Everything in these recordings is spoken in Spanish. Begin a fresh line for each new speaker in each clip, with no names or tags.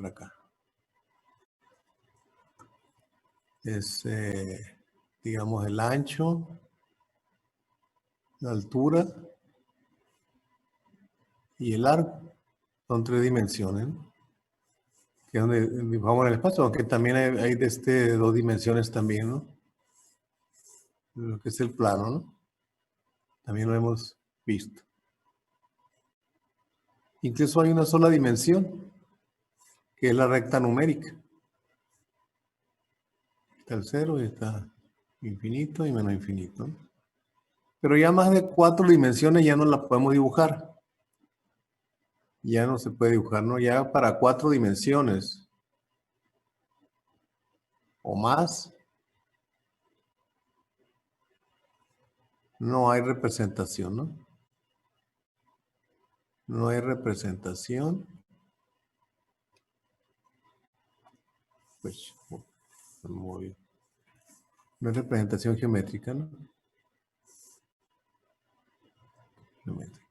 por acá. Es, digamos, el ancho, la altura y el largo. Son 3 dimensiones, ¿no? Que es donde dibujamos el espacio, aunque también hay de 2 dimensiones también, ¿no? Lo que es el plano, ¿no? También lo hemos visto. Incluso hay una sola dimensión, que es la recta numérica. Está el 0 y está infinito y menos infinito, ¿no? Pero ya más de 4 dimensiones ya no la podemos dibujar. Ya no se puede dibujar, ¿no? Ya para 4 dimensiones o más, no hay representación, ¿no? No hay representación. Pues, muy bien. No hay representación geométrica, ¿no? Geométrica.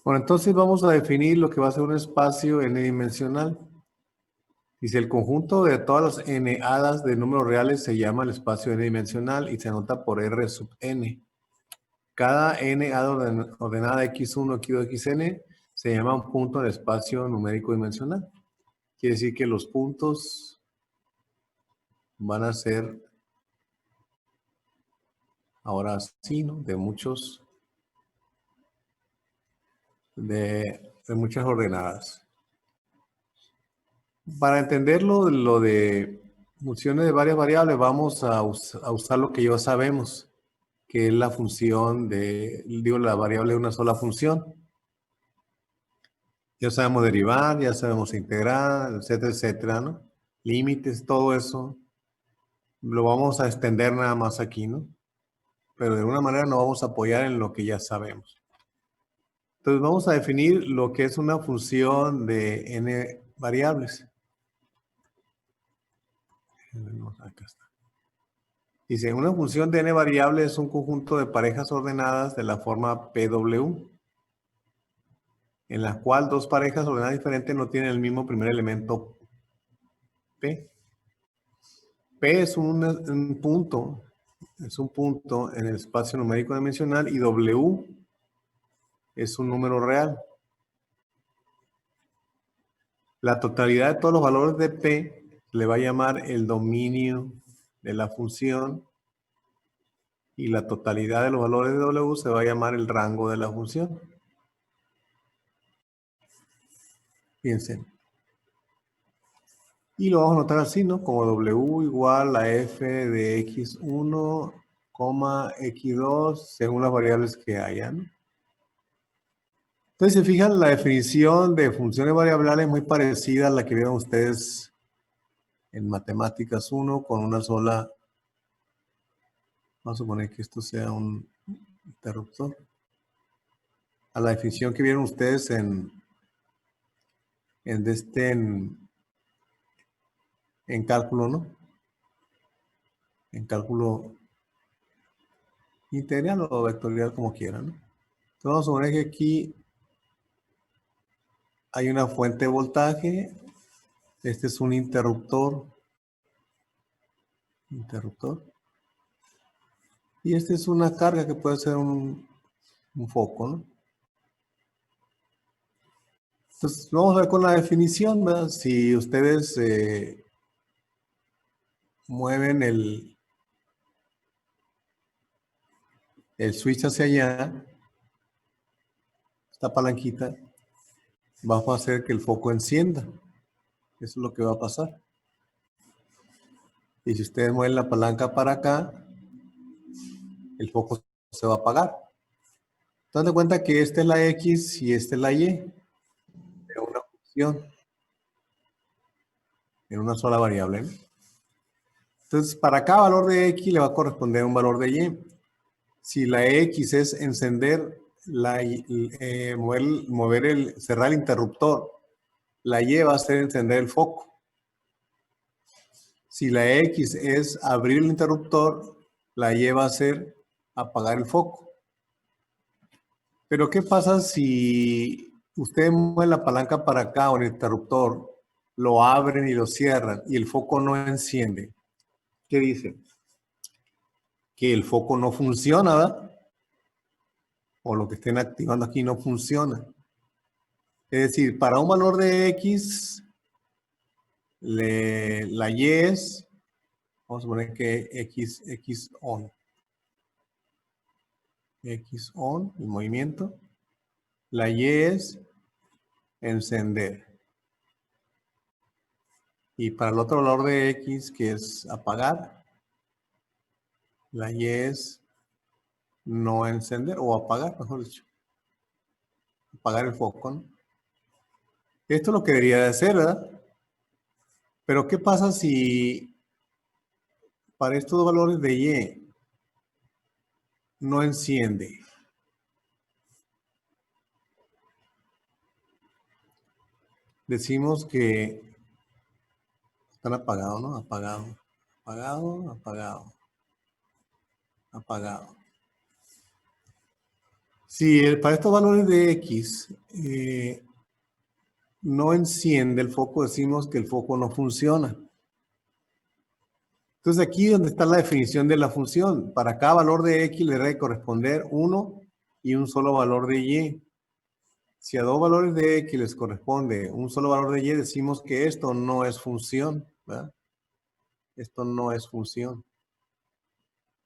Bueno, entonces vamos a definir lo que va a ser un espacio n-dimensional. Dice, el conjunto de todas las n hadas de números reales se llama el espacio n-dimensional y se anota por R sub n. Cada n hada ordenada x1, x2, xn se llama un punto del espacio numérico dimensional. Quiere decir que los puntos van a ser, ahora sí, ¿no? De muchas ordenadas. Para entenderlo, lo de funciones de varias variables, vamos a usar lo que ya sabemos, que es la función la variable de una sola función. Ya sabemos derivar, ya sabemos integrar, etcétera, etcétera, ¿no? Límites, todo eso. Lo vamos a extender nada más aquí, ¿no? Pero de alguna manera nos vamos a apoyar en lo que ya sabemos. Entonces vamos a definir lo que es una función de n variables. Acá está. Dice, una función de n variables es un conjunto de parejas ordenadas de la forma PW, en la cual 2 parejas ordenadas diferentes no tienen el mismo primer elemento P. P es un punto en el espacio numérico dimensional y W es un número real. La totalidad de todos los valores de P le va a llamar el dominio de la función y la totalidad de los valores de W se va a llamar el rango de la función. Piensen. Y lo vamos a notar así, ¿no? Como W igual a F de X1, X2, según las variables que haya, ¿no? Entonces, se fijan, la definición de funciones variables es muy parecida a la que vieron ustedes en Matemáticas 1 con una sola. Vamos a suponer que esto sea un interruptor. A la definición que vieron ustedes en cálculo, ¿no? En cálculo integral o vectorial, como quieran, ¿no? Entonces vamos a suponer que aquí hay una fuente de voltaje. Este es un interruptor. Y esta es una carga que puede ser un foco, ¿no? Entonces, vamos a ver con la definición, ¿verdad? Si ustedes mueven el switch hacia allá, esta palanquita, va a hacer que el foco encienda. Eso es lo que va a pasar. Y si ustedes mueven la palanca para acá, el foco se va a apagar. Entonces, de cuenta que esta es la X y esta es la Y. De una función. En una sola variable, ¿no? Entonces, para cada valor de X le va a corresponder un valor de Y. Si la X es encender, cerrar el interruptor, la Y va a ser encender el foco. Si la X es abrir el interruptor, la Y va a ser apagar el foco. Pero ¿qué pasa si usted mueve la palanca para acá o el interruptor, lo abren y lo cierran y el foco no enciende? ¿Qué dice? Que el foco no funciona, ¿verdad? O lo que estén activando aquí no funciona. Es decir, para un valor de X, la Y es, vamos a poner que X on. X on, el movimiento. La Y es encender. Y para el otro valor de X, que es apagar, la Y es no encender o apagar, mejor dicho. Apagar el foco, ¿no? Esto es lo que debería de hacer, ¿verdad? Pero ¿qué pasa si para estos valores de Y no enciende? Decimos que están apagados, ¿no? Apagado, apagado, apagado, apagado. Si para estos valores de X no enciende el foco, decimos que el foco no funciona. Entonces aquí es donde está la definición de la función. Para cada valor de X le debe corresponder 1 y un solo valor de Y. Si a dos valores de X les corresponde un solo valor de Y, decimos que esto no es función, ¿verdad? Esto no es función.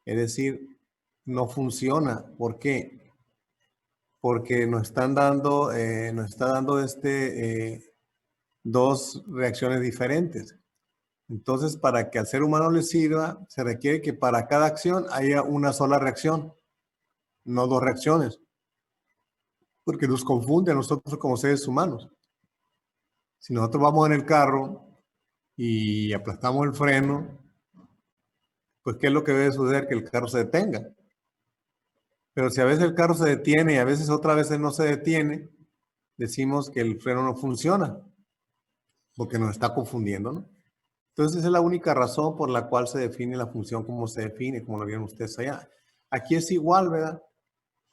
Es decir, no funciona. ¿Por qué? Porque nos están dando, dos reacciones diferentes. Entonces, para que al ser humano le sirva, se requiere que para cada acción haya una sola reacción, no dos reacciones, porque nos confunde a nosotros como seres humanos. Si nosotros vamos en el carro y aplastamos el freno, pues ¿qué es lo que debe suceder? Que el carro se detenga. Pero si a veces el carro se detiene y a veces otra vez no se detiene, decimos que el freno no funciona, porque nos está confundiendo, ¿no? Entonces, esa es la única razón por la cual se define la función como se define, como lo vieron ustedes allá. Aquí es igual, ¿verdad?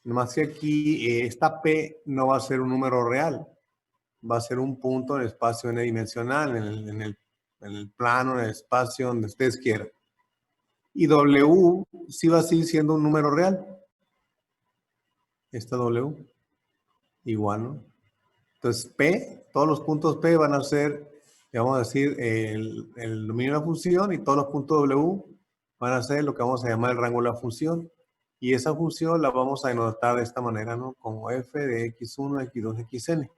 Nomás que aquí esta P no va a ser un número real, va a ser un punto en el espacio n-dimensional, en el plano, en el espacio, donde ustedes quieran. Y W sí va a seguir siendo un número real. Esta W, igual, ¿no? Entonces, P, todos los puntos P van a ser, vamos a decir, el dominio de la función, y todos los puntos W van a ser lo que vamos a llamar el rango de la función. Y esa función la vamos a denotar de esta manera, ¿no? Como f de x1, x2, xn.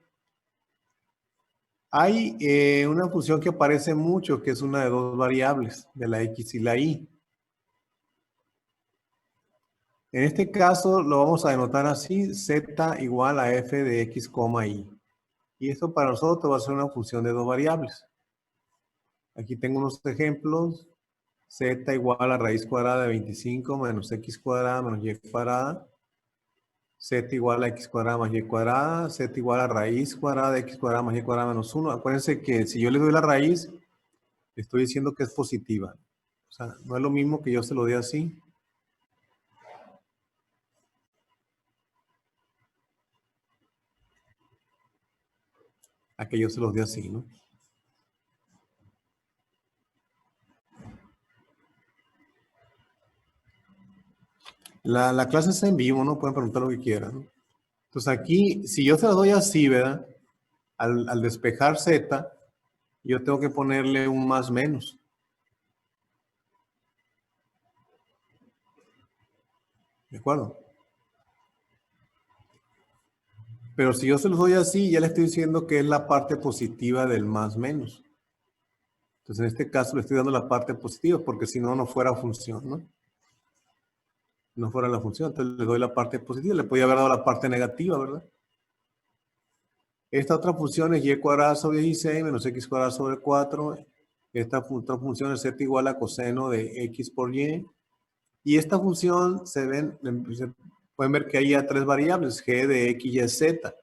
Hay una función que aparece mucho, que es una de dos variables, de la x y la y. En este caso lo vamos a denotar así, z igual a f de x, y. Y esto para nosotros va a ser una función de dos variables. Aquí tengo unos ejemplos. Z igual a raíz cuadrada de 25 menos x cuadrada menos y cuadrada. Z igual a x cuadrada más y cuadrada. Z igual a raíz cuadrada de x cuadrada más y cuadrada menos 1. Acuérdense que si yo le doy la raíz, le estoy diciendo que es positiva. O sea, no es lo mismo que yo se lo dé así. A que yo se los dé así, ¿no? La clase está en vivo, ¿no? Pueden preguntar lo que quieran, ¿no? Entonces aquí, si yo se las doy así, ¿verdad? Al despejar Z, yo tengo que ponerle un más menos. ¿De acuerdo? Pero si yo se los doy así, ya le estoy diciendo que es la parte positiva del más menos. Entonces, en este caso le estoy dando la parte positiva, porque si no, no fuera función, ¿no? No fuera la función. Entonces le doy la parte positiva. Le podía haber dado la parte negativa, ¿verdad? Esta otra función es y cuadrada sobre 16 menos x cuadrada sobre 4. Esta otra función es z igual a coseno de x por y. Y esta función pueden ver que hay ya tres variables, g de x y z.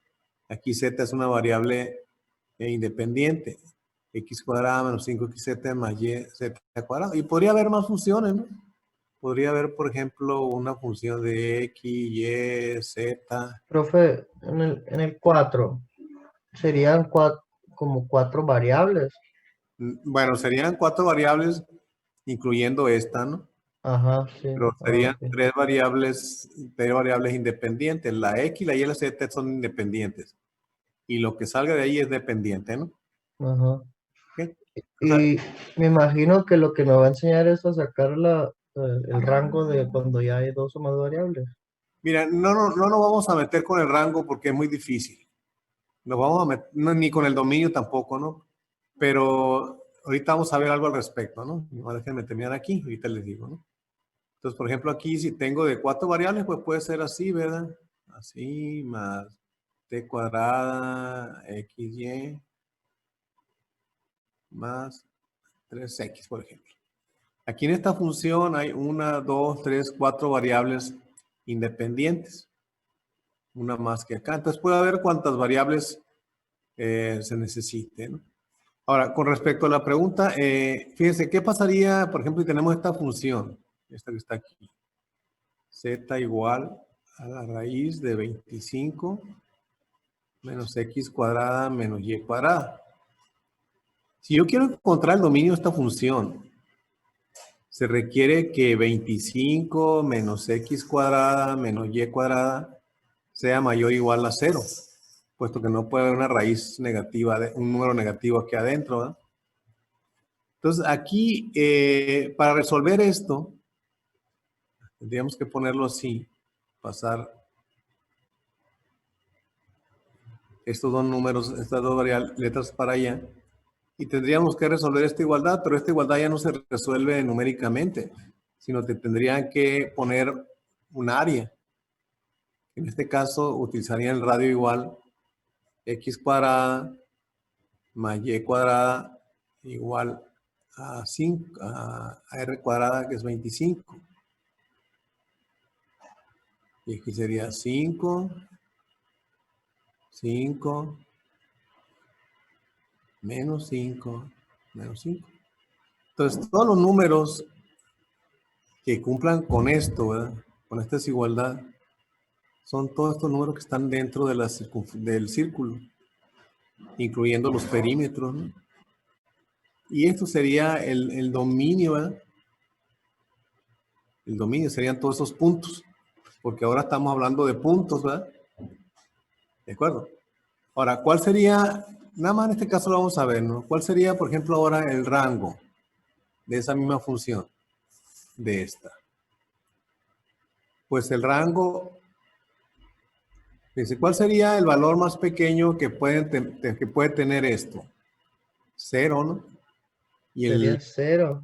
Aquí z es una variable independiente. X cuadrada menos 5xz más y z cuadrado. Y podría haber más funciones, ¿no? podría haber, por ejemplo, una función de X, Y, Z.
Profe, en el 4 serían como cuatro variables.
Bueno, serían 4 variables, incluyendo esta, ¿no?
Ajá, sí.
Pero
Ah,
serían
ok.
tres variables independientes. La X, la Y y la Z son independientes. Y lo que salga de ahí es dependiente, ¿no?
Ajá.
¿Ok? O sea,
Y me imagino que lo que me va a enseñar es a sacar el rango de cuando ya hay dos o más variables.
mira, no nos vamos a meter con el rango porque es muy difícil. Nos vamos a meter, ni con el dominio tampoco, ¿no? Pero ahorita vamos a ver algo al respecto, ¿no? Déjenme terminar aquí, ahorita les digo, ¿no? Entonces, por ejemplo, aquí si tengo de 4 variables, pues puede ser así, ¿verdad? Así, más t cuadrada, xy, más 3x, por ejemplo. Aquí en esta función hay 1, 2, 3, 4 variables independientes. Una más que acá. Entonces puede haber cuantas variables se necesite, ¿no? Ahora, con respecto a la pregunta, fíjense, ¿qué pasaría, por ejemplo, si tenemos esta función, esta que está aquí, z igual a la raíz de 25 menos x cuadrada menos y cuadrada? Si yo quiero encontrar el dominio de esta función, se requiere que 25 menos x cuadrada menos y cuadrada sea mayor o igual a 0, puesto que no puede haber una raíz negativa, un número negativo aquí adentro, ¿verdad? Entonces, aquí, para resolver esto, tendríamos que ponerlo así, pasar estos dos números, estas dos variables, letras para allá, y tendríamos que resolver esta igualdad, pero esta igualdad ya no se resuelve numéricamente, sino que tendrían que poner un área. En este caso, utilizarían el radio igual x cuadrada más y cuadrada igual a 5, a r cuadrada, que es 25. Y aquí sería 5, 5, menos 5, menos 5. Entonces, todos los números que cumplan con esto, ¿verdad? Con esta desigualdad, son todos estos números que están dentro de del círculo, incluyendo los perímetros, ¿no? Y esto sería el dominio, ¿verdad? El dominio serían todos esos puntos, porque ahora estamos hablando de puntos, ¿verdad? ¿De acuerdo? Ahora, ¿cuál sería, nada más en este caso lo vamos a ver, ¿no? ¿Cuál sería, por ejemplo, ahora el rango de esa misma función, de esta? Pues el rango, dice, ¿cuál sería el valor más pequeño que puede tener esto? 0, ¿no? Y
Sería cero,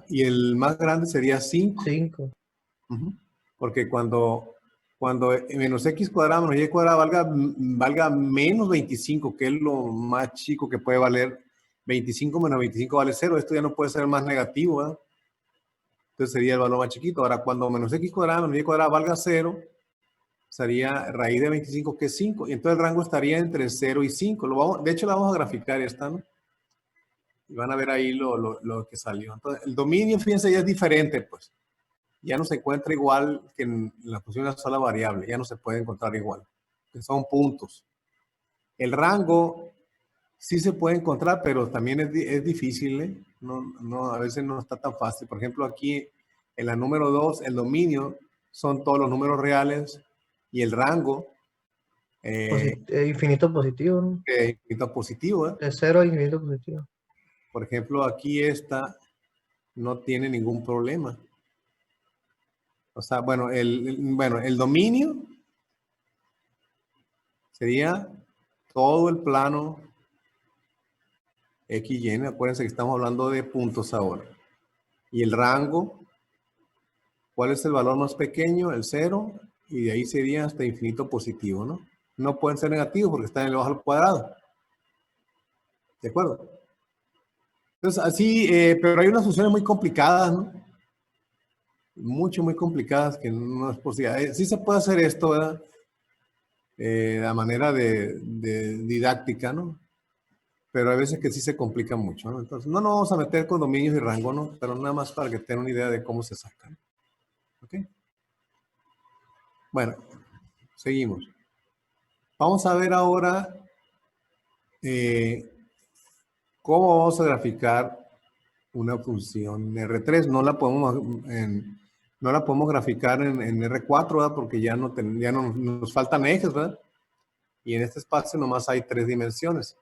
y el más grande sería 5.
5.
Porque cuando menos x cuadrado menos y cuadrado valga menos 25, que es lo más chico que puede valer, 25 menos 25 vale 0. Esto ya no puede ser más negativo, ¿verdad? Entonces sería el valor más chiquito. Ahora, cuando menos x cuadrado menos y cuadrado valga 0, sería raíz de 25, que es 5. Y entonces el rango estaría entre 0 y 5. De hecho, la vamos a graficar esta, ¿no? Y van a ver ahí lo que salió. Entonces, el dominio, fíjense, ya es diferente, pues. Ya no se encuentra igual que en la función de una sola variable. Ya no se puede encontrar igual. Que son puntos. El rango sí se puede encontrar, pero también es difícil, ¿eh? A veces no está tan fácil. Por ejemplo, aquí en la número 2, el dominio son todos los números reales y el rango
Infinito positivo, ¿no?
infinito positivo, ¿eh?
De cero a infinito positivo.
Por ejemplo, aquí esta no tiene ningún problema. O sea, bueno, el dominio sería todo el plano X y N. Acuérdense que estamos hablando de puntos ahora. Y el rango, ¿cuál es el valor más pequeño? El 0. Y de ahí sería hasta infinito positivo, ¿no? No pueden ser negativos porque están en el al cuadrado. ¿De acuerdo? Entonces, así, pero hay unas funciones muy complicadas, ¿no? Muy complicadas que no es posible. Sí se puede hacer esto, ¿verdad? A manera de didáctica, ¿no? Pero hay veces que sí se complica mucho, ¿no? Entonces, no nos vamos a meter con dominios y rango, ¿no? Pero nada más para que tengan una idea de cómo se sacan. Bueno, seguimos. Vamos a ver ahora cómo vamos a graficar una función R3. No la podemos graficar en R4, ¿verdad? Porque ya no nos faltan ejes, ¿verdad? Y en este espacio nomás hay 3 dimensiones.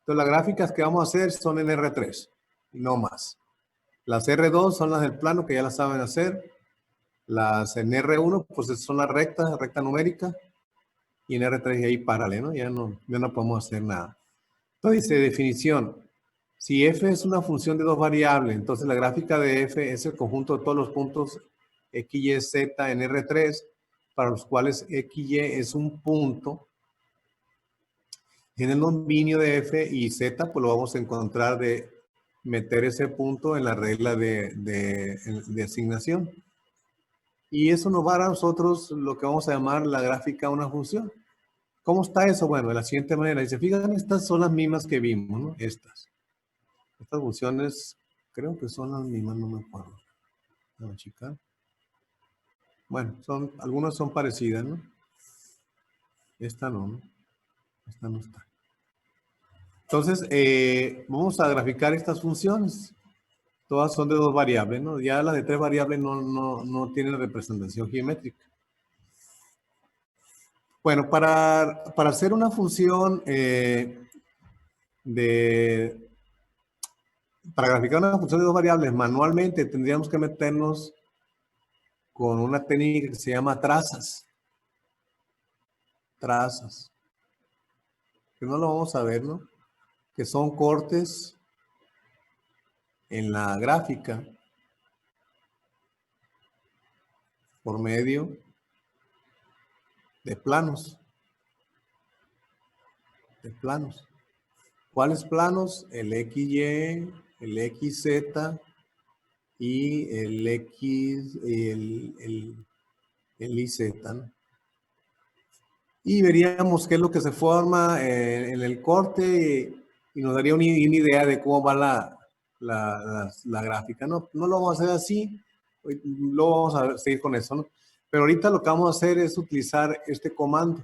Entonces las gráficas que vamos a hacer son en R3, no más. Las R2 son las del plano, que ya las saben hacer. Las en R1, pues son las rectas, recta numérica. Y en R3 ahí párale, ¿no? Ya no podemos hacer nada. Entonces dice definición. Si f es una función de 2 variables, entonces la gráfica de f es el conjunto de todos los puntos x, y, z en R3, para los cuales x, y es un punto. En el dominio de f y z, pues lo vamos a encontrar de meter ese punto en la regla de asignación. Y eso nos va a dar a nosotros lo que vamos a llamar la gráfica de una función. ¿Cómo está eso? Bueno, de la siguiente manera. Dice, fíjate, estas son las mismas que vimos, ¿no? Estas funciones, creo que son las mismas, no me acuerdo. No, chica. Bueno, algunas son parecidas, ¿no? Esta no, ¿no? Esta no está. Entonces, vamos a graficar estas funciones. Todas son de 2 variables, ¿no? Ya las de 3 variables no tienen representación geométrica. Bueno, para hacer una función para graficar una función de 2 variables manualmente tendríamos que meternos con una técnica que se llama trazas. Trazas. Que no lo vamos a ver, ¿no? Que son cortes en la gráfica por medio de planos. De planos. ¿Cuáles planos? El XY, el XZ y el X y el IZ, ¿no? Y veríamos qué es lo que se forma en el corte y nos daría una idea de cómo va la gráfica. No lo vamos a hacer así, luego vamos a seguir con eso, ¿no? Pero ahorita lo que vamos a hacer es utilizar este comando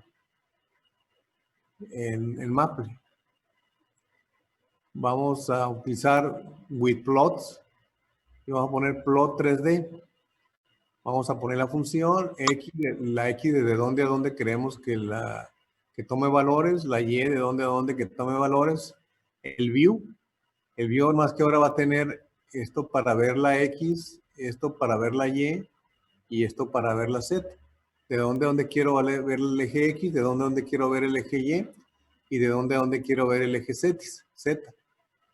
en Maple. Vamos a utilizar with plots y vamos a poner plot 3D. Vamos a poner la función x, la x de dónde a dónde queremos que tome valores, la y de dónde a dónde que tome valores, el view más que ahora va a tener esto para ver la x, esto para ver la y esto para ver la z. De dónde a dónde quiero ver el eje x, de dónde a dónde quiero ver el eje y de dónde a dónde quiero ver el eje z.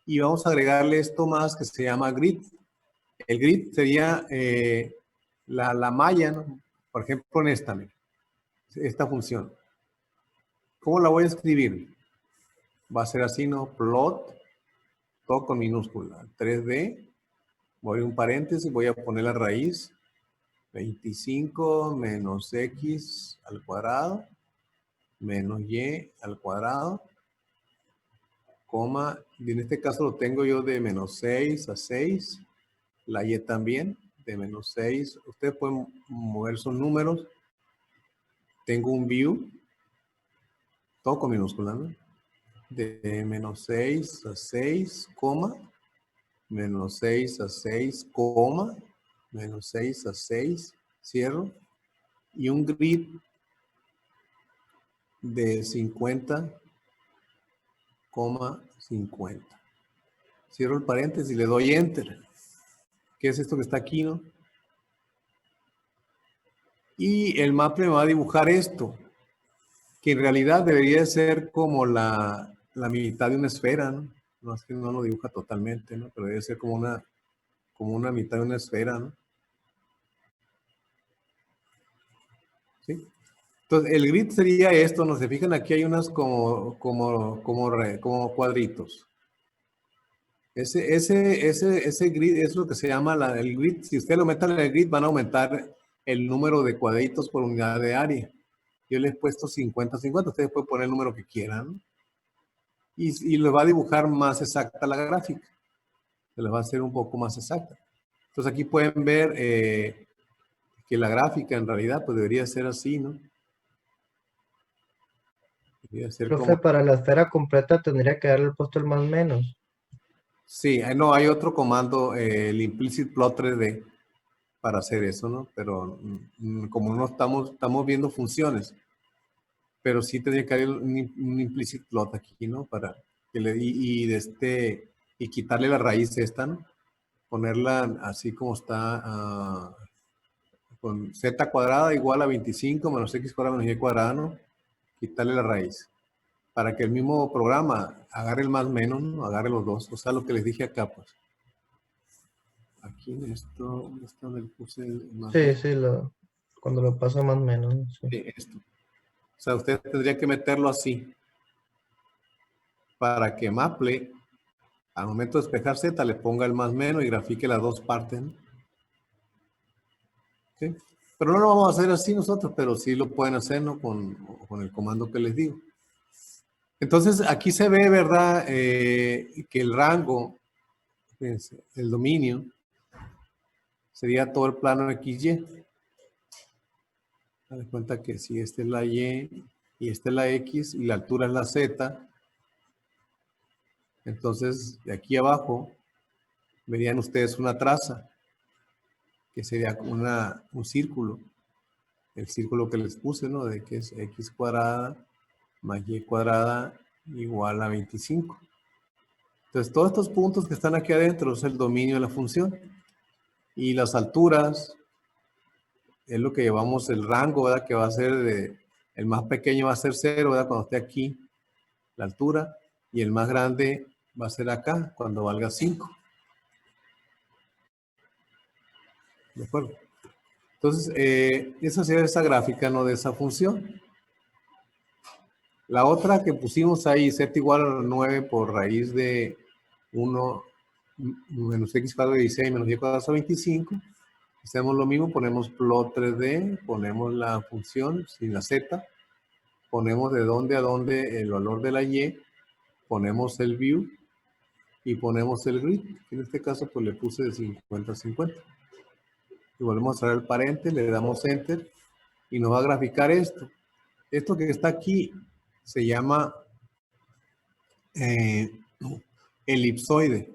Y vamos a agregarle esto más que se llama grid. El grid sería la malla, ¿no? Por ejemplo, en esta función. ¿Cómo la voy a escribir? Va a ser así, ¿no? Plot, todo con minúscula. 3D, voy a un paréntesis, voy a poner la raíz. 25 menos x al cuadrado menos y al cuadrado, coma, y en este caso lo tengo yo de menos 6 a 6, la y también, de menos 6. Ustedes pueden mover sus números. Tengo un view, todo con minúscula, ¿no? De menos 6 a 6, coma, menos 6 a 6, coma, menos 6 a 6, cierro, y un grid de 50, 50. Cierro el paréntesis y le doy enter. ¿Qué es esto que está aquí, no? Y el Maple me va a dibujar esto, que en realidad debería ser como la mitad de una esfera, ¿no? No es que no lo dibuja totalmente, ¿no? Pero debe ser como una mitad de una esfera, ¿no? ¿Sí? Entonces, el grid sería esto, ¿no? Se fijan, aquí hay unas como cuadritos. Ese grid es lo que se llama el grid. Si usted lo meten en el grid, van a aumentar el número de cuadritos por unidad de área. Yo le he puesto 50-50. Ustedes pueden poner el número que quieran, ¿no? Y les va a dibujar más exacta la gráfica. Se les va a hacer un poco más exacta. Entonces aquí pueden ver que la gráfica en realidad pues debería ser así, ¿no? Debería ser
Profe,
como...
para la esfera completa tendría que darle el puesto el más menos.
Sí, no, hay otro comando, el implicit plot 3D, para hacer eso, ¿no? Pero como no estamos viendo funciones, pero sí tendría que haber un implicit plot aquí, ¿no? Para que y quitarle la raíz esta, ¿no? Ponerla así como está, con z cuadrada igual a 25 menos x cuadrada menos y cuadrada, ¿no? Quitarle la raíz. Para que el mismo programa agarre el más menos, ¿no? Agarre los dos. O sea, lo que les dije acá, pues. Aquí en esto, ¿dónde está donde le puse el más
Sí,
menos?
sí, cuando lo pasa más menos, sí.
Sí, esto. O sea, usted tendría que meterlo así para que Maple, al momento de despejar Z, le ponga el más menos y grafique las dos partes, ¿no? ¿Sí? Pero no lo vamos a hacer así nosotros, pero sí lo pueden hacer, ¿no? Con el comando que les digo. Entonces, aquí se ve, ¿verdad? Que el rango, fíjense, el dominio, sería todo el plano XY. Haz de cuenta que si esta es la Y y esta es la X y la altura es la Z, entonces de aquí abajo verían ustedes una traza, que sería un círculo. El círculo que les puse, ¿no? De que es X cuadrada más Y cuadrada igual a 25. Entonces, todos estos puntos que están aquí adentro es el dominio de la función. Y las alturas es lo que llevamos el rango, ¿verdad? Que va a ser el más pequeño va a ser 0, ¿verdad? Cuando esté aquí, la altura. Y el más grande va a ser acá, cuando valga 5. ¿De acuerdo? Entonces, esa sería esa gráfica, ¿no? De esa función. La otra que pusimos ahí, z igual a 9 por raíz de 1 menos x cuadrado de 16 menos y cuadrado a 25. Hacemos lo mismo, ponemos plot 3D, ponemos la función sin la z, ponemos de dónde a dónde el valor de la y, ponemos el view y ponemos el grid. En este caso, pues le puse de 50 a 50. Y volvemos a cerrar el paréntesis, le damos enter y nos va a graficar esto. Esto que está aquí se llama eh, elipsoide.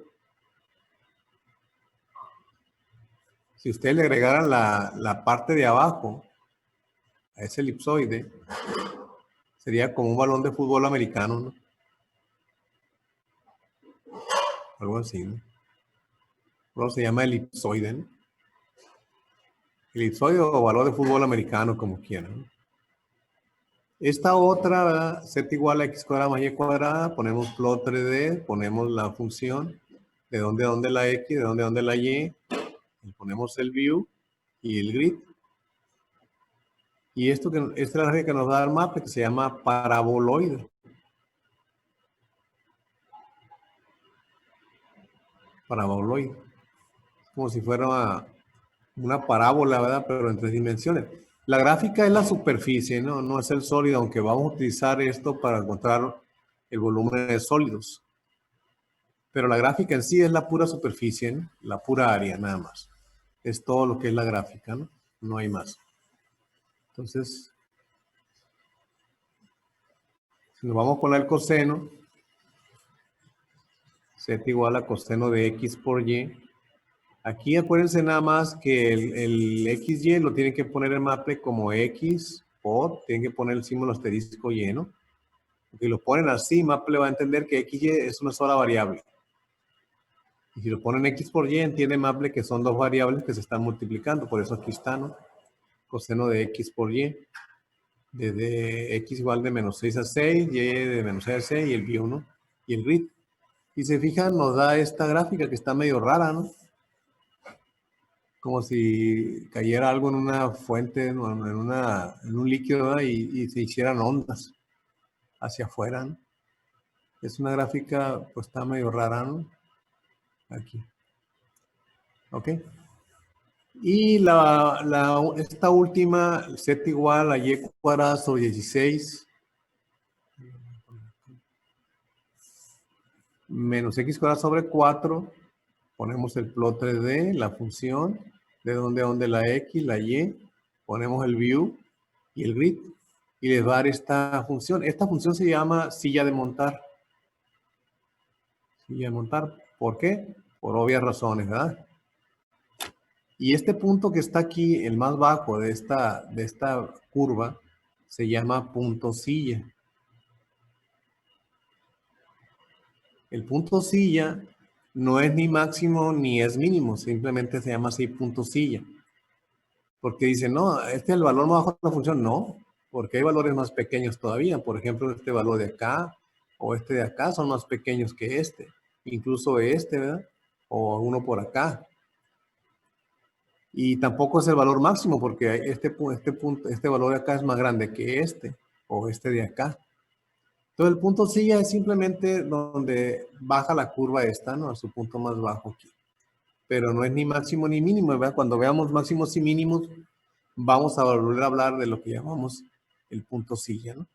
Si ustedes le agregaran la parte de abajo a ese elipsoide, sería como un balón de fútbol americano, ¿no? Algo así, ¿no? Luego se llama elipsoide, ¿no? Elipsoide o balón de fútbol americano, como quieran, ¿no? Esta otra, ¿verdad? Z igual a x cuadrada más y cuadrada, ponemos plot 3D, ponemos la función de dónde a dónde la x, de dónde a dónde la y, y ponemos el view y el grid. Y esta es la gráfica que nos da el mapa, que se llama paraboloide. Paraboloide. Como si fuera una parábola, ¿verdad? Pero en 3 dimensiones. La gráfica es la superficie, ¿no? No es el sólido, aunque vamos a utilizar esto para encontrar el volumen de sólidos. Pero la gráfica en sí es la pura superficie, ¿no? La pura área, nada más. Es todo lo que es la gráfica, ¿no? No hay más. Entonces, si nos vamos a poner el coseno, z igual a coseno de x por y. Aquí acuérdense nada más que el XY lo tienen que poner en Maple como X por, tienen que poner el símbolo asterisco Y, ¿no? Si lo ponen así, Maple va a entender que XY es una sola variable. Y si lo ponen X por Y, entiende Maple que son dos variables que se están multiplicando. Por eso aquí está, ¿no? Coseno de X por Y. Desde X igual de menos 6 a 6, Y de menos 6 a 6 y el view, ¿no? Y el grid. Y se fijan, nos da esta gráfica que está medio rara, ¿no? Como si cayera algo en una fuente, en un líquido, ¿verdad? Y se hicieran ondas hacia afuera, ¿no? Es una gráfica, pues está medio rara, ¿no? Aquí. ¿Ok? Y esta última, z igual a y cuadrada sobre 16 menos x cuadrada sobre 4, ponemos el plot 3D, la función, de dónde a dónde la x, la y, Ponemos el view y el grid y les va a dar esta función. Esta función se llama silla de montar. Silla de montar. ¿Por qué? Por obvias razones, ¿verdad? Y este punto que está aquí, el más bajo de esta curva, se llama punto silla. El punto silla no es ni máximo ni es mínimo, simplemente se llama así punto silla. Porque dice, no, este es el valor más bajo de la función. No, porque hay valores más pequeños todavía. Por ejemplo, este valor de acá o este de acá son más pequeños que este. Incluso este, ¿verdad? O uno por acá. Y tampoco es el valor máximo porque este valor de acá es más grande que este o este de acá. Entonces el punto silla es simplemente donde baja la curva esta, ¿no? A su punto más bajo aquí. Pero no es ni máximo ni mínimo, ¿verdad? Cuando veamos máximos y mínimos, vamos a volver a hablar de lo que llamamos el punto silla, ¿no?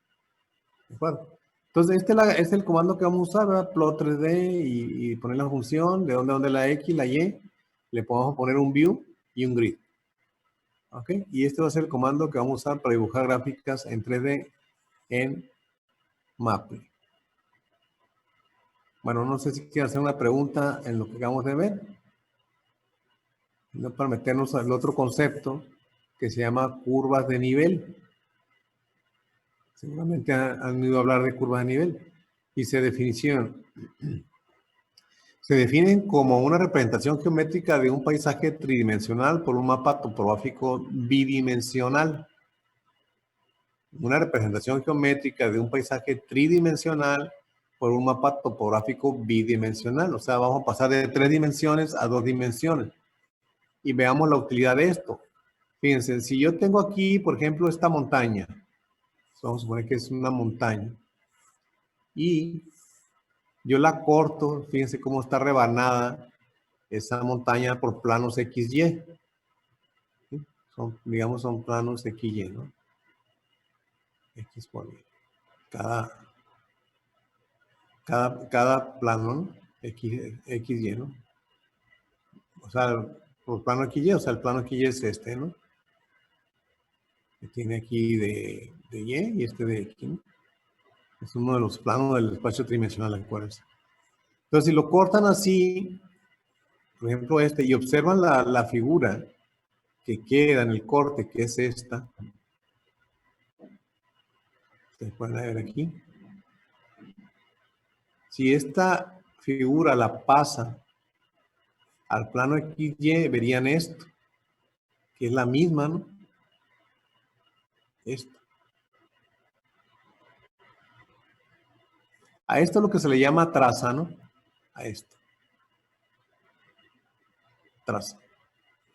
¿De acuerdo? Entonces este es el comando que vamos a usar, ¿verdad? Plot 3D y poner la función, de dónde la X, la Y, le podemos poner un view y un grid. ¿Ok? Y este va a ser el comando que vamos a usar para dibujar gráficas en 3D en Maple. Bueno, no sé si quiero hacer una pregunta en lo que acabamos de ver. No, para meternos al otro concepto que se llama curvas de nivel. Seguramente han oído hablar de curvas de nivel. Dice definición. Se definen como una representación geométrica de un paisaje tridimensional por un mapa topográfico bidimensional. Una representación geométrica de un paisaje tridimensional por un mapa topográfico bidimensional. O sea, vamos a pasar de 3 dimensiones a 2 dimensiones. Y veamos la utilidad de esto. Fíjense, si yo tengo aquí, por ejemplo, esta montaña. Vamos a suponer que es una montaña. Y yo la corto, fíjense cómo está rebanada esa montaña por planos XY. ¿Sí? Digamos, son planos XY, ¿no? X por Y. Cada plano, ¿no? XY, ¿no? O sea, por plano XY, o sea, el plano XY es este, ¿no? Que tiene aquí de Y y este de X, ¿no? Es uno de los planos del espacio tridimensional, acuérdense. Entonces, si lo cortan así, por ejemplo este, y observan la figura que queda en el corte, que es esta. Ustedes pueden ver aquí. Si esta figura la pasa al plano XY, verían esto, que es la misma, ¿no? Esto. A esto es lo que se le llama traza, ¿no? A esto. Traza.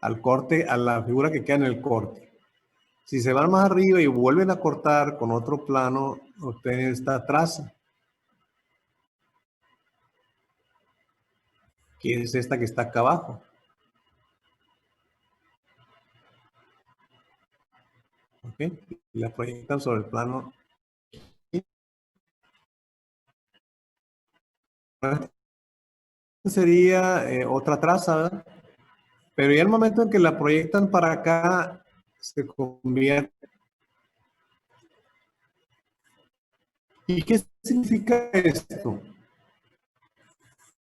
Al corte, a la figura que queda en el corte. Si se van más arriba y vuelven a cortar con otro plano, obtienen esta traza. Que es esta que está acá abajo. ¿Ok? Y la proyectan sobre el plano. Sería otra traza, ¿verdad? Pero ya el momento en que la proyectan para acá, se convierte. ¿Y qué significa esto?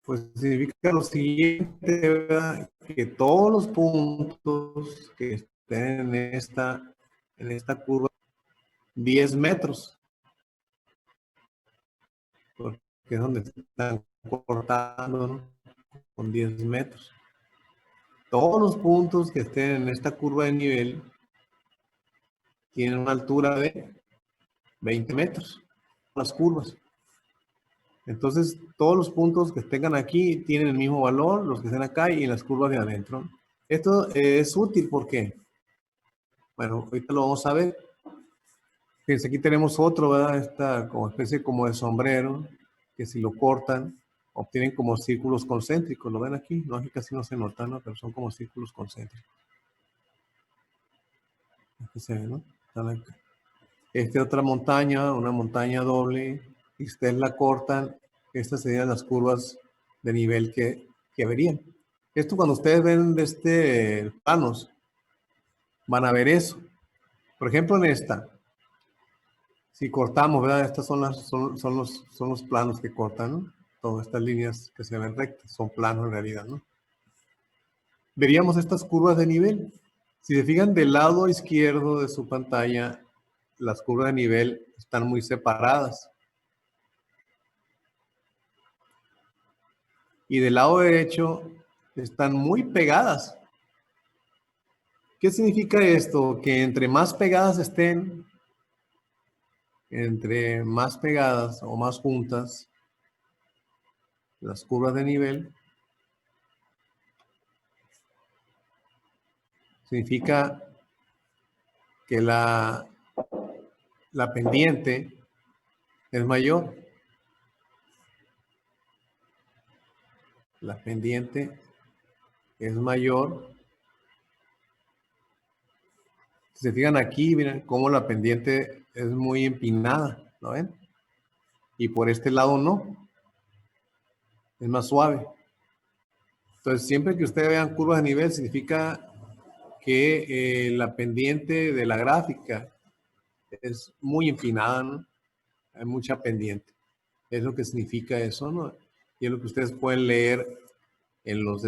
Pues significa lo siguiente, ¿verdad? Que todos los puntos que estén en esta curva, 10 metros, porque es donde están cortando, ¿no? Con 10 metros. Todos los puntos que estén en esta curva de nivel tienen una altura de 20 metros, las curvas. Entonces, todos los puntos que tengan aquí tienen el mismo valor, los que estén acá y en las curvas de adentro. Esto es útil porque, bueno, ahorita lo vamos a ver. Fíjense, aquí tenemos otro, ¿verdad? Esta como especie como de sombrero, que si lo cortan, obtienen como círculos concéntricos. ¿Lo ven aquí? No, aquí casi no se nota, ¿no? Pero son como círculos concéntricos. Aquí se ve, ¿no? Están acá. Esta otra montaña, una montaña doble, y ustedes la cortan, estas serían las curvas de nivel que verían. Esto cuando ustedes ven de planos, van a ver eso. Por ejemplo, en esta, si cortamos, ¿verdad? Estas son los planos que cortan, ¿no? Todas estas líneas que se ven rectas son planos en realidad, ¿no? Veríamos estas curvas de nivel. Si se fijan del lado izquierdo de su pantalla, las curvas de nivel están muy separadas. Y del lado derecho están muy pegadas. ¿Qué significa esto? Que entre más pegadas estén, entre más pegadas o más juntas las curvas de nivel, significa que la pendiente es mayor. La pendiente es mayor. Si se fijan aquí, miren cómo la pendiente es muy empinada, ¿lo ven? Y por este lado no, es más suave. Entonces, siempre que ustedes vean curvas de nivel, significa que la pendiente de la gráfica es muy empinada, ¿no? Hay mucha pendiente. Es lo que significa eso, ¿no? Y es lo que ustedes pueden leer en los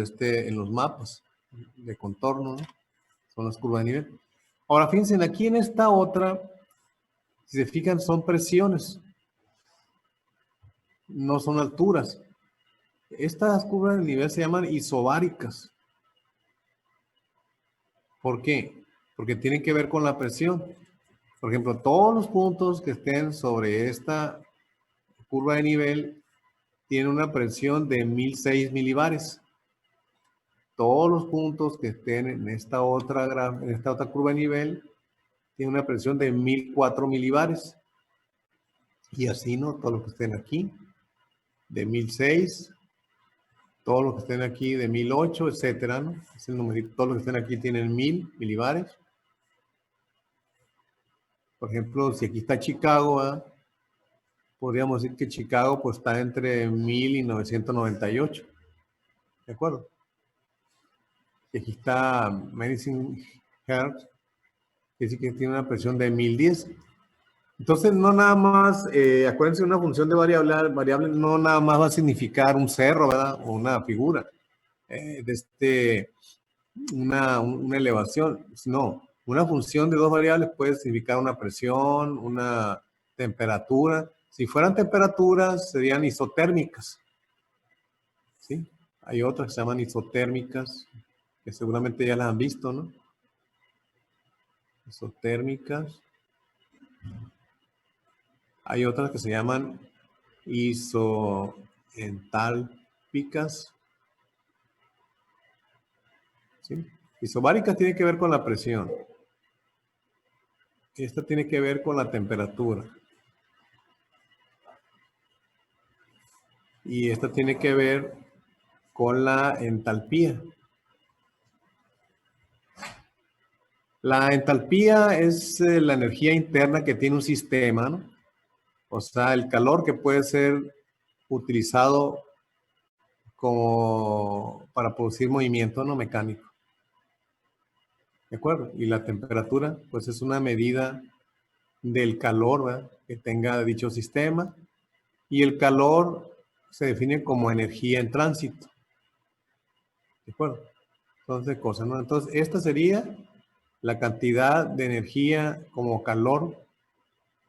mapas de contorno, ¿no? Son las curvas de nivel. Ahora, fíjense, aquí en esta otra, si se fijan, son presiones, no son alturas. Estas curvas de nivel se llaman isobáricas. ¿Por qué? Porque tienen que ver con la presión. Por ejemplo, todos los puntos que estén sobre esta curva de nivel tienen una presión de 1006 milibares. Todos los puntos que estén en esta otra curva de nivel tienen una presión de 1004 milibares. Y así, ¿no? Todos los que estén aquí, de 1006, todos los que estén aquí de 1008, etcétera, ¿no? Es el numerito. Todos los que estén aquí tienen 1000 milibares. Por ejemplo, si aquí está Chicago, ¿verdad? Podríamos decir que Chicago pues está entre 1000 y 998. ¿De acuerdo? Y aquí está Medicine Heart, que dice que tiene una presión de 1010. Entonces, no nada más, acuérdense, una función de variable no nada más va a significar un cerro, ¿verdad? O una figura, una elevación, sino una función de dos variables puede significar una presión, una temperatura. Si fueran temperaturas, serían isotérmicas, ¿sí? Hay otras que se llaman isotérmicas, que seguramente ya las han visto, ¿no? Isotérmicas. Hay otras que se llaman isoentálpicas, ¿sí? Isobáricas tiene que ver con la presión. Esta tiene que ver con la temperatura. Y esta tiene que ver con la entalpía. La entalpía es la energía interna que tiene un sistema, ¿no? O sea, el calor que puede ser utilizado como para producir movimiento, ¿no? Mecánico. ¿De acuerdo? Y la temperatura, pues es una medida del calor, ¿verdad? Que tenga dicho sistema. Y el calor se define como energía en tránsito. ¿De acuerdo? Entonces, cosas, ¿no? Entonces, esta sería la cantidad de energía como calor,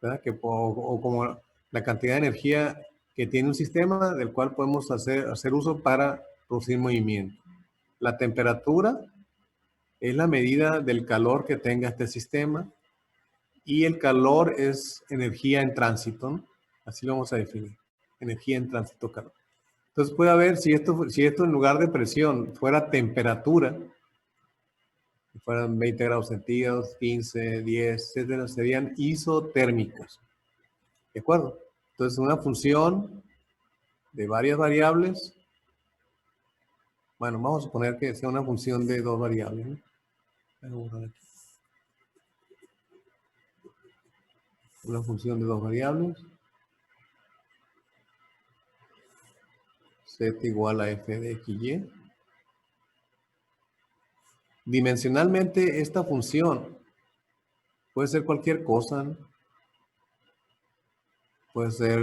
¿verdad? O como la cantidad de energía que tiene un sistema del cual podemos hacer uso para producir movimiento. La temperatura es la medida del calor que tenga este sistema y el calor es energía en tránsito, ¿no? Así lo vamos a definir. Energía en tránsito, calor. Entonces puede haber, si esto en lugar de presión fuera temperatura, si fueran 20 grados centígrados, 15, 10, etcétera, serían isotérmicas. ¿De acuerdo? Entonces una función de varias variables, bueno, vamos a suponer que sea una función de dos variables, ¿no? Una función de dos variables, z igual a f de x, y. Dimensionalmente, esta función Puede ser cualquier cosa, ¿no? Puede ser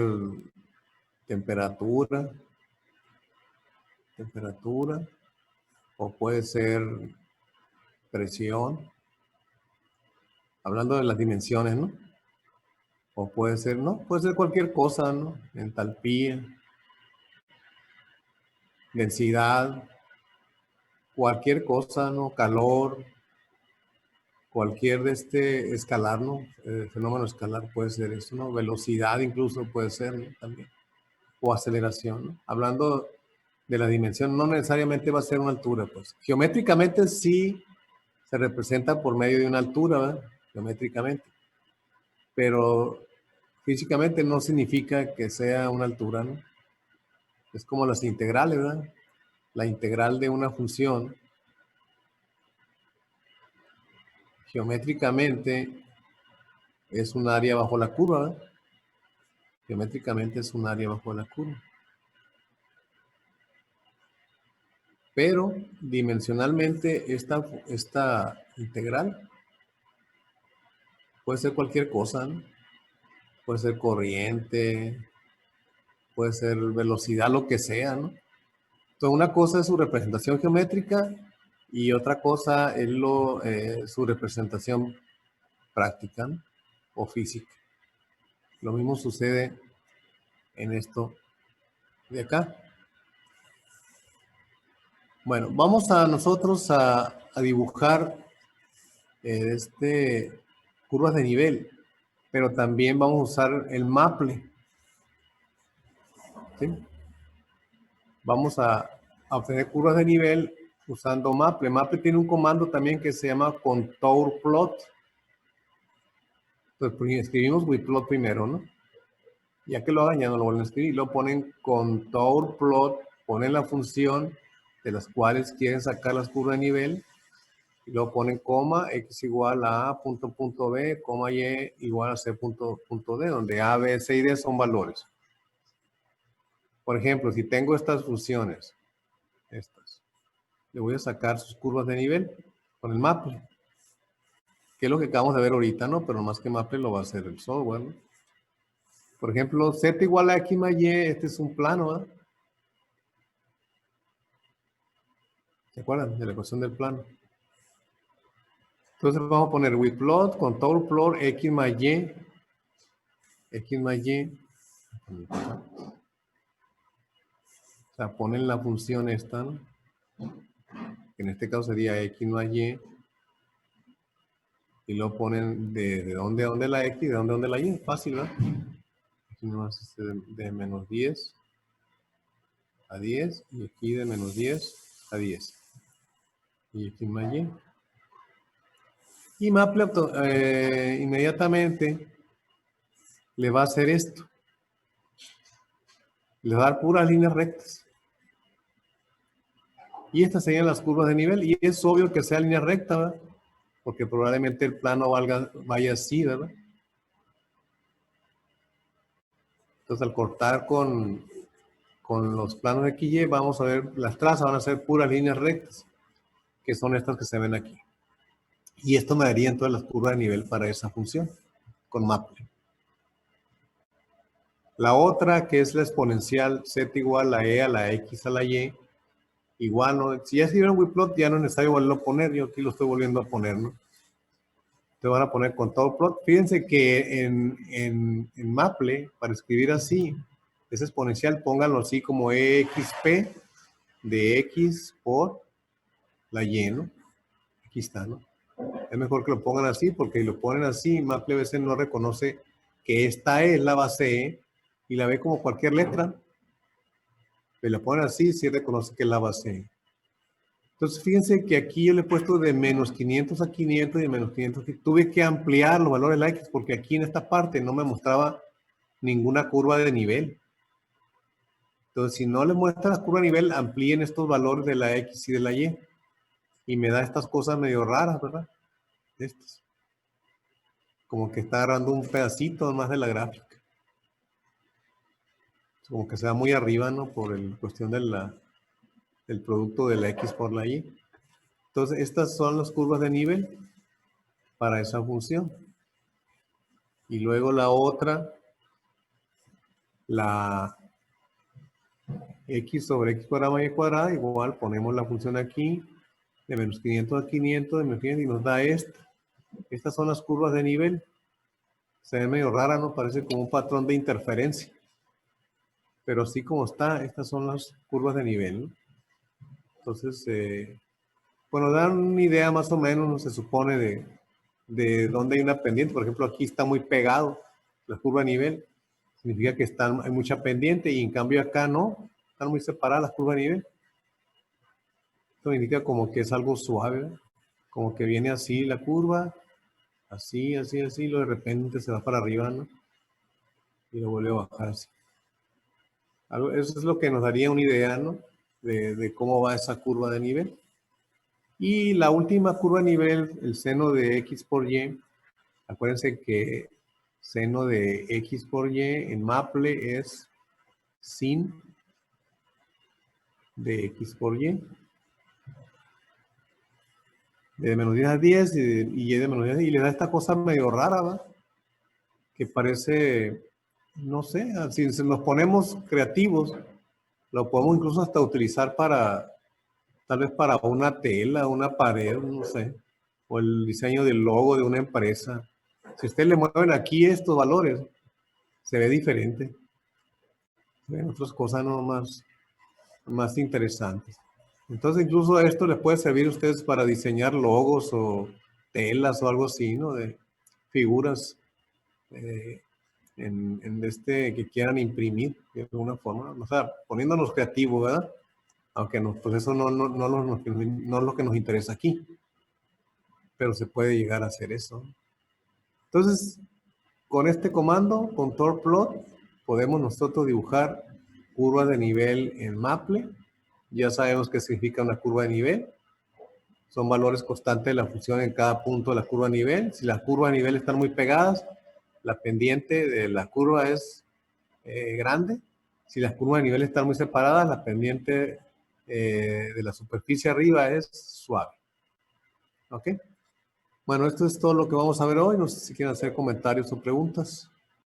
temperatura, o puede ser presión, hablando de las dimensiones, ¿no? O puede ser, no, puede ser cualquier cosa, ¿no? Entalpía, densidad, cualquier cosa, ¿no? Calor, cualquier de este escalar, ¿no? Fenómeno escalar puede ser eso, ¿no? Velocidad incluso puede ser, ¿no? También. O aceleración, ¿no? Hablando de la dimensión, no necesariamente va a ser una altura, pues. Geométricamente sí se representa por medio de una altura, ¿verdad? Geométricamente. Pero físicamente no significa que sea una altura, ¿no? Es como las integrales, ¿verdad? La integral de una función geométricamente es un área bajo la curva, ¿verdad? Geométricamente es un área bajo la curva. Pero dimensionalmente esta integral puede ser cualquier cosa, ¿no? Puede ser corriente, puede ser velocidad, lo que sea, ¿no? Entonces, una cosa es su representación geométrica y otra cosa es su representación práctica, ¿no? O física. Lo mismo sucede en esto de acá. Bueno, vamos a nosotros a dibujar curvas de nivel, pero también vamos a usar el Maple, ¿sí? Vamos a obtener curvas de nivel usando Maple. Maple tiene un comando también que se llama contour plot. Entonces escribimos wplot primero, ¿no? Ya que lo hagan, ya no lo vuelven a escribir. Lo ponen contour plot, ponen la función de las cuales quieren sacar las curvas de nivel, y luego ponen coma, x igual a a punto, punto b, coma y igual a c punto, punto d, donde a, b, c y d son valores. Por ejemplo, si tengo estas funciones, le voy a sacar sus curvas de nivel con el Maple, que es lo que acabamos de ver ahorita, ¿no? Pero más que Maple lo va a hacer el software, ¿no? Por ejemplo, z igual a x más y, este es un plano, ¿verdad? ¿Se acuerdan de la ecuación del plano? Entonces vamos a poner wplot, contour plot, x más y, o sea, ponen la función esta, ¿no? Que en este caso sería x más y lo ponen de dónde a dónde la x y de dónde a dónde la y. Fácil, ¿verdad? Aquí nomás es de menos 10 a 10 y aquí de menos 10 a 10. Y x más y. Y Maple inmediatamente le va a hacer esto. Le va a dar puras líneas rectas. Y estas serían las curvas de nivel. Y es obvio que sea línea recta, ¿verdad? Porque probablemente el plano vaya así, ¿verdad? Entonces, al cortar con los planos de XY, vamos a ver, las trazas van a ser puras líneas rectas, que son estas que se ven aquí. Y esto me daría entonces las curvas de nivel para esa función, con Maple. La otra, que es la exponencial z igual a e a la x a la y, igual, ¿no? Si ya escribieron wplot, ya no es necesario volverlo a poner, yo aquí lo estoy volviendo a poner, ¿no? Te van a poner contour plot. Fíjense que en Maple, para escribir así, es exponencial, pónganlo así como exp de x por la y, ¿no? Aquí está, ¿no? Es mejor que lo pongan así, porque si lo ponen así, Maple a veces no reconoce que esta es la base E y la ve como cualquier letra. Si lo ponen así, sí reconoce que es la base E. Entonces, fíjense que aquí yo le he puesto de menos 500 a 500 y de menos 500. Tuve que ampliar los valores de la X porque aquí en esta parte no me mostraba ninguna curva de nivel. Entonces, si no le muestra la curva de nivel, amplíen estos valores de la X y de la Y. Y me da estas cosas medio raras, ¿verdad? Estas. Como que está agarrando un pedacito más de la gráfica. Como que se va muy arriba, ¿no? Por la cuestión del producto de la X por la Y. Entonces, estas son las curvas de nivel para esa función. Y luego la otra, la x sobre x cuadrada más y cuadrada, igual ponemos la función aquí, de menos 500 a 500, de menos 500, y nos da esta. Estas son las curvas de nivel. Se ve medio rara, ¿no? Parece como un patrón de interferencia. Pero así como está, estas son las curvas de nivel, ¿no? Entonces, bueno, dan una idea más o menos, ¿no? Se supone de dónde hay una pendiente. Por ejemplo, aquí está muy pegado la curva de nivel. Significa que hay mucha pendiente y en cambio acá no. Están muy separadas las curvas de nivel. Esto indica como que es algo suave, ¿verdad? Como que viene así la curva, así, así, así, y luego de repente se va para arriba, ¿no? Y lo vuelve a bajar así. Eso es lo que nos daría una idea, ¿no? De cómo va esa curva de nivel. Y la última curva de nivel, el seno de x por y, acuérdense que seno de x por y en Maple es sin de x por y. De menos 10 a 10 y y de menos 10, y le da esta cosa medio rara, ¿va? Que parece, no sé, si nos ponemos creativos, lo podemos incluso hasta utilizar para, tal vez para una tela, una pared, no sé, o el diseño del logo de una empresa. Si ustedes le mueven aquí estos valores, se ve diferente. Se ven otras cosas no más interesantes. Entonces, incluso esto les puede servir a ustedes para diseñar logos o telas o algo así, ¿no? De figuras que quieran imprimir de alguna forma. O sea, poniéndonos creativos, ¿verdad? Aunque pues eso no es lo que nos interesa aquí. Pero se puede llegar a hacer eso. Entonces, con este comando, control-plot, podemos nosotros dibujar curvas de nivel en Maple. Ya sabemos qué significa una curva de nivel. Son valores constantes de la función en cada punto de la curva de nivel. Si las curvas de nivel están muy pegadas, la pendiente de la curva es grande. Si las curvas de nivel están muy separadas, la pendiente de la superficie arriba es suave. ¿Ok? Bueno, esto es todo lo que vamos a ver hoy. No sé si quieren hacer comentarios o preguntas.